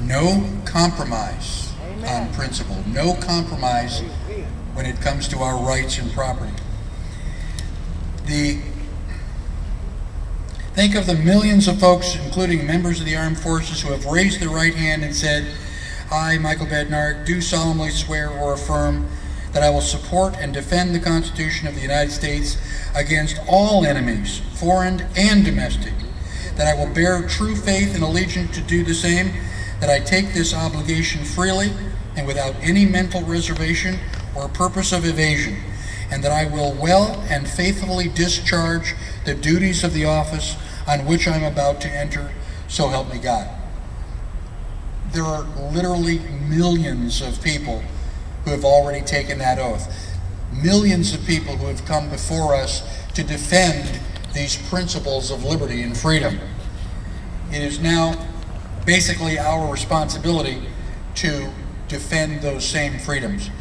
no compromise on principle, no compromise when it comes to our rights and property. Think of the millions of folks, including members of the armed forces, who have raised their right hand and said, "I, Michael Badnarik, do solemnly swear or affirm that I will support and defend the Constitution of the United States against all enemies, foreign and domestic, that I will bear true faith and allegiance to do the same, that I take this obligation freely and without any mental reservation or purpose of evasion, and that I will well and faithfully discharge the duties of the office on which I'm about to enter, so help me God." There are literally millions of people who have already taken that oath. Millions of people who have come before us to defend these principles of liberty and freedom. It is now basically our responsibility to defend those same freedoms.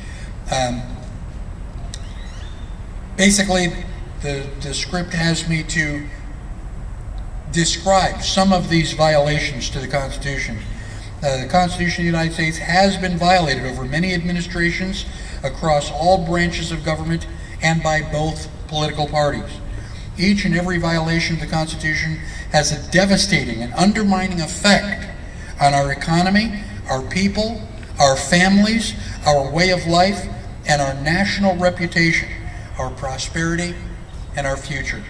Basically, the script has me to describe some of these violations to the Constitution. The Constitution of the United States has been violated over many administrations across all branches of government and by both political parties. Each and every violation of the Constitution has a devastating and undermining effect on our economy, our people, our families, our way of life, and our national reputation, our prosperity, and our future.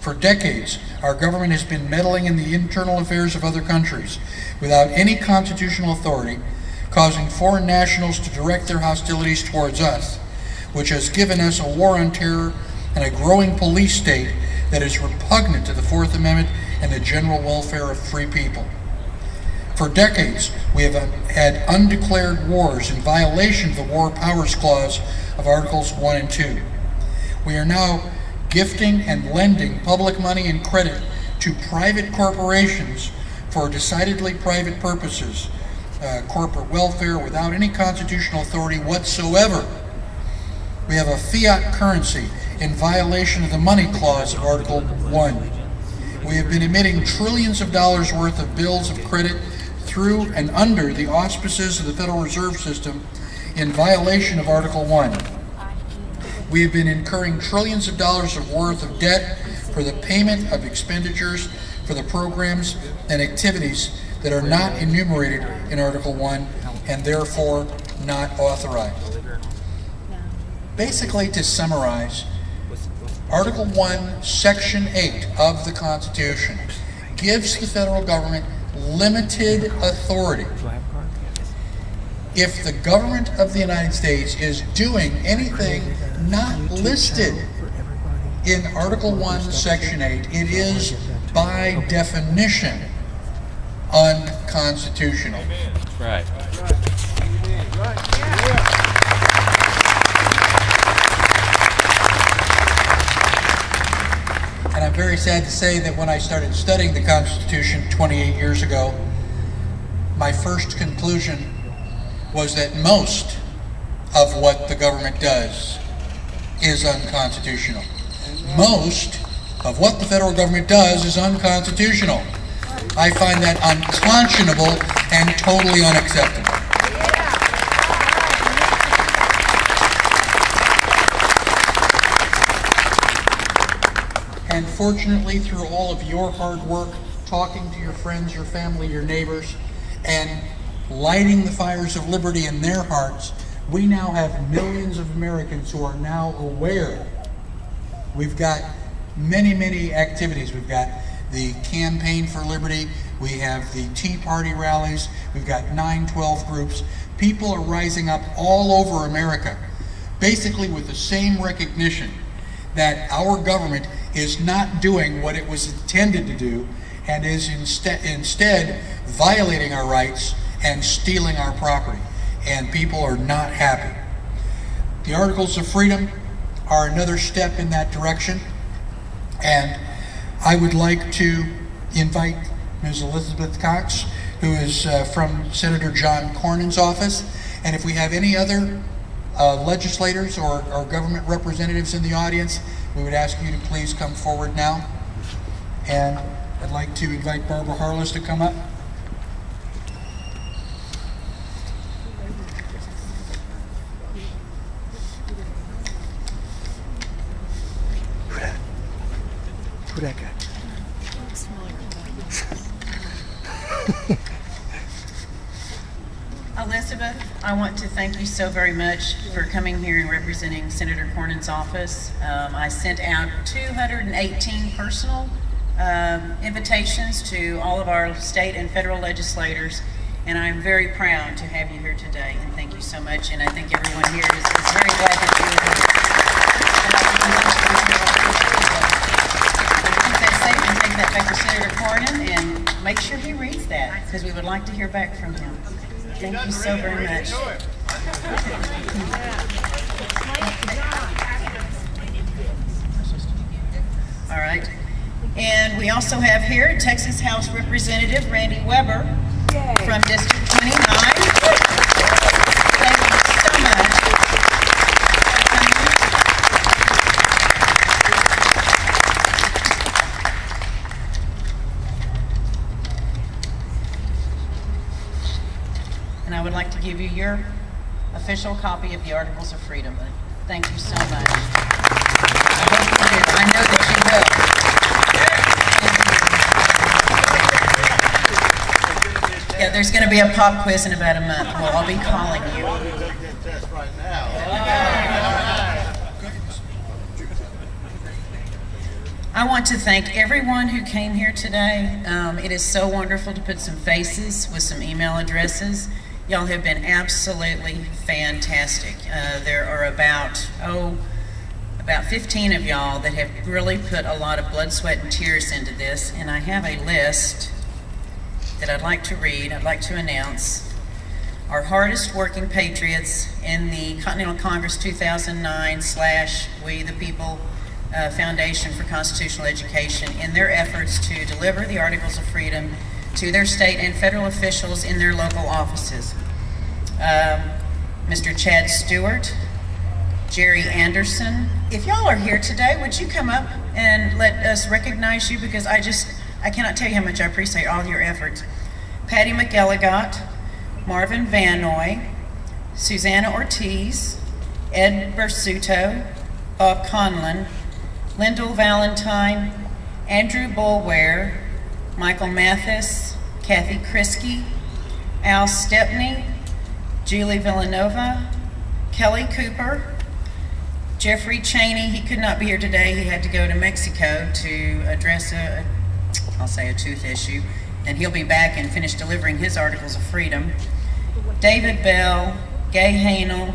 For decades, our government has been meddling in the internal affairs of other countries without any constitutional authority, causing foreign nationals to direct their hostilities towards us, which has given us a war on terror and a growing police state that is repugnant to the Fourth Amendment and the general welfare of free people. For decades, we have had undeclared wars in violation of the War Powers Clause of Articles 1 and 2. We are now gifting and lending public money and credit to private corporations for decidedly private purposes, corporate welfare, without any constitutional authority whatsoever. We have a fiat currency in violation of the money clause of Article 1. We have been emitting trillions of dollars worth of bills of credit through and under the auspices of the Federal Reserve System in violation of Article 1. We have been incurring trillions of dollars worth of debt for the payment of expenditures for the programs and activities that are not enumerated in Article 1 and therefore not authorized. Basically, to summarize, Article 1, Section 8 of the Constitution gives the federal government limited authority. If the government of the United States is doing anything not listed in Article 1, Section 8, it is by definition unconstitutional. Right. And I'm very sad to say that when I started studying the Constitution 28 years ago, my first conclusion was that most of what the government does is unconstitutional. Most of what the federal government does is unconstitutional. I find that unconscionable and totally unacceptable. And fortunately, through all of your hard work, talking to your friends, your family, your neighbors, and lighting the fires of liberty in their hearts, we now have millions of Americans who are now aware. We've got many, many activities. We've got the Campaign for Liberty, we have the Tea Party rallies, we've got 9/12 groups. People are rising up all over America, basically with the same recognition that our government is not doing what it was intended to do and is instead violating our rights and stealing our property, and people are not happy. The Articles of Freedom are another step in that direction, and I would like to invite Ms. Elizabeth Cox, who is from Senator John Cornyn's office, and if we have any other legislators or government representatives in the audience, we would ask you to please come forward now. And I'd like to invite Barbara Harless to come up. Elizabeth, I want to thank you so very much for coming here and representing Senator Cornyn's office. I sent out 218 personal invitations to all of our state and federal legislators, and I'm very proud to have you here today, and thank you so much. And I think everyone here is very glad that you are here. Keep that safe and take that back to Senator Cornyn, and make sure he reads that, because we would like to hear back from him. Thank you so very much. All right. And we also have here Texas House Representative Randy Weber from District 29. Thank you so much. And I would like to give you your official copy of the Articles of Freedom. Thank you so much. I hope you do. I know that you will. Yeah, there's going to be a pop quiz in about a month. Well, I'll be calling you. I want to thank everyone who came here today. It is so wonderful to put some faces with some email addresses. Y'all have been absolutely fantastic. There are about 15 of y'all that have really put a lot of blood, sweat, and tears into this, and I have a list that I'd like to read. I'd like to announce our hardest working patriots in the Continental Congress 2009/We the People Foundation for Constitutional Education in their efforts to deliver the Articles of Freedom to their state and federal officials in their local offices. Mr. Chad Stewart, Jerry Anderson. If y'all are here today, would you come up and let us recognize you, because I cannot tell you how much I appreciate all your efforts. Patty McElligott, Marvin Vanoy, Susanna Ortiz, Ed Bersuto, Bob Conlon, Lyndall Valentine, Andrew Boulware, Michael Mathis, Kathy Kriske, Al Stepney, Julie Villanova, Kelly Cooper, Jeffrey Cheney. He could not be here today. He had to go to Mexico to address a tooth issue, and he'll be back and finish delivering his Articles of Freedom. David Bell, Gay Hanel,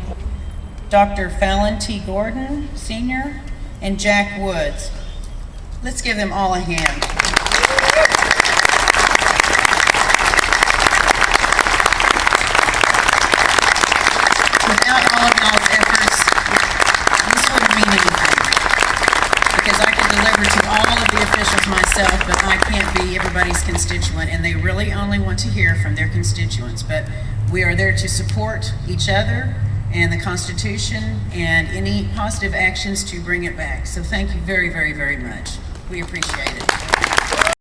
Dr. Fallon T. Gordon, Sr., and Jack Woods. Let's give them all a hand. Without all of y'all's efforts, this wouldn't mean anything. Because I could deliver to all of the officials myself, but I can't be everybody's constituent, and they really only want to hear from their constituents. But we are there to support each other and the Constitution and any positive actions to bring it back. So thank you very, very, very much. We appreciate it.